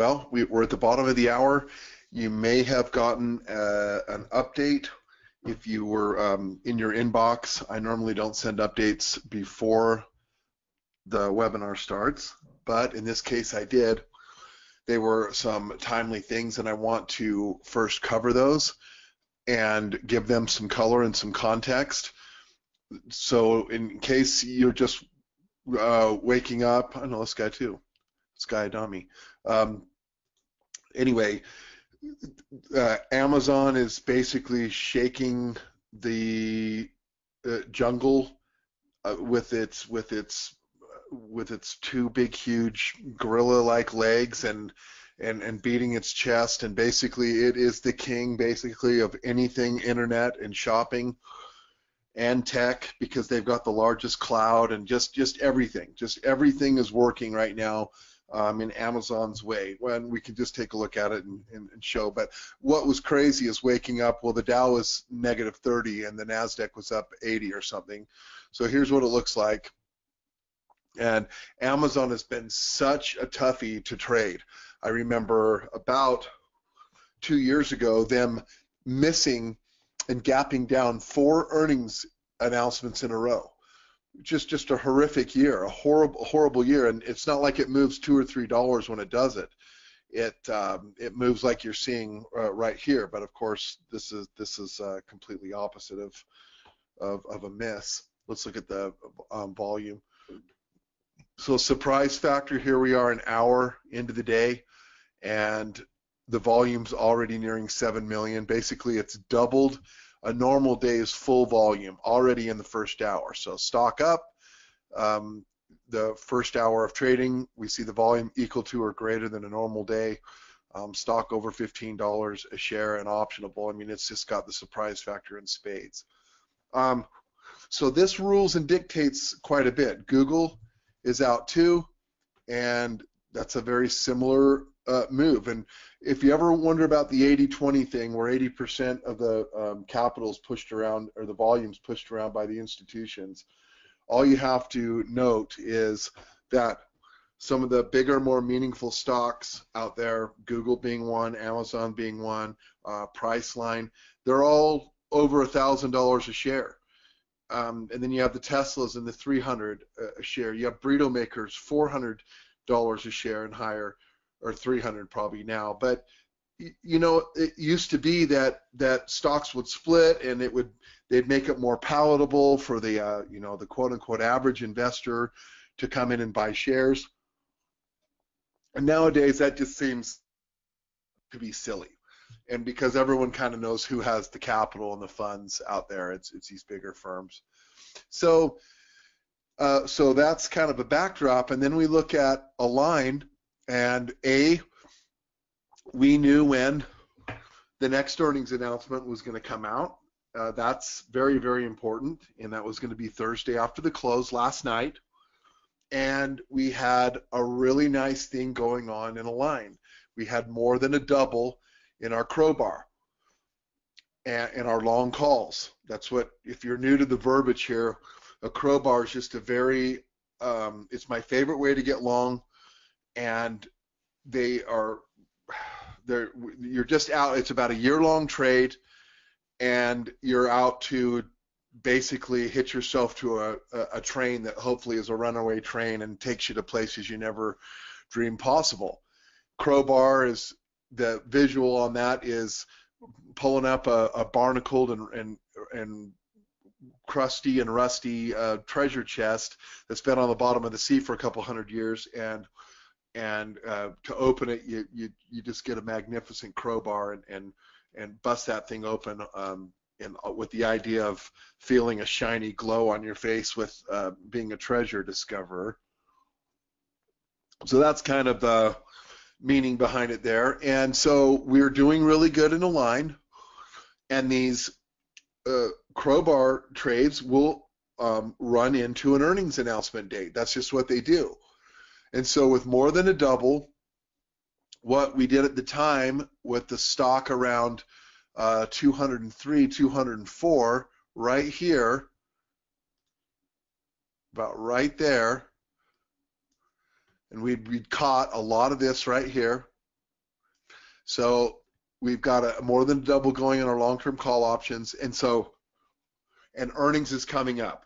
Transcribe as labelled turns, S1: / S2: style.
S1: Well, we're at the bottom of the hour. You may have gotten an update if you were in your inbox. I normally don't send updates before the webinar starts, but in this case I did. They were some timely things, and I want to first cover those and give them some color and some context. So in case you're just waking up, I know this guy too, this guy Adami. Anyway, Amazon is basically shaking the jungle with its two big, huge gorilla-like legs and beating its chest, and basically it is the king basically of anything internet and shopping and tech, because they've got the largest cloud, and just everything is working right now in Amazon's way. When we can just take a look at it and show. But what was crazy is waking up, well, the Dow was -30 and the NASDAQ was up 80 or something. So here's what it looks like. And Amazon has been such a toughie to trade. I remember about 2 years ago them missing and gapping down 4 earnings announcements in a row. Just a horrific year, a horrible year. And it's not like it moves $2 or $3 when it does it. It moves like you're seeing right here. But of course, this is completely opposite of a miss. Let's look at the volume. So surprise factor, here we are an hour into the day, and the volume's already nearing 7 million. Basically, it's doubled a normal day's full volume already in the first hour. So stock up, the first hour of trading, we see the volume equal to or greater than a normal day. Stock over $15 a share and optionable. I mean, it's just got the surprise factor in spades. So this rules and dictates quite a bit. Google is out too, and that's a very similar move. And if you ever wonder about the 80-20 thing, where 80% of the capital is pushed around, or the volume's pushed around by the institutions, all you have to note is that some of the bigger, more meaningful stocks out there, Google being one, Amazon being one, Priceline, they're all over $1,000 a share. And then you have the Teslas and the 300 a share. You have burrito makers, $400 a share and higher, or 300 probably now. But you know, it used to be that stocks would split, and they'd make it more palatable for the you know, the quote unquote average investor to come in and buy shares. And nowadays that just seems to be silly. And because everyone kind of knows who has the capital and the funds out there, it's these bigger firms. So so that's kind of a backdrop. And then we look at Align, and we knew when the next earnings announcement was going to come out. That's very, very important, and that was going to be Thursday after the close last night. And we had a really nice thing going on in Align. We had more than a double in our crowbar and in our long calls. That's what, if you're new to the verbiage here, a crowbar is just a very, it's my favorite way to get long, and you're just out, it's about a year-long trade, and you're out to basically hitch yourself to a train that hopefully is a runaway train and takes you to places you never dreamed possible. Crowbar is, the visual on that is pulling up a barnacled and crusty and rusty treasure chest that's been on the bottom of the sea for a couple hundred years, and to open it, you just get a magnificent crowbar and bust that thing open, and with the idea of feeling a shiny glow on your face with being a treasure discoverer. So that's kind of the meaning behind it there. And so we're doing really good in Align, and these crowbar trades will run into an earnings announcement date. That's just what they do. And so with more than a double, what we did at the time with the stock around 203, 204, right here, about right there, and we'd caught a lot of this right here. So we've got a more than double going in our long-term call options, and earnings is coming up.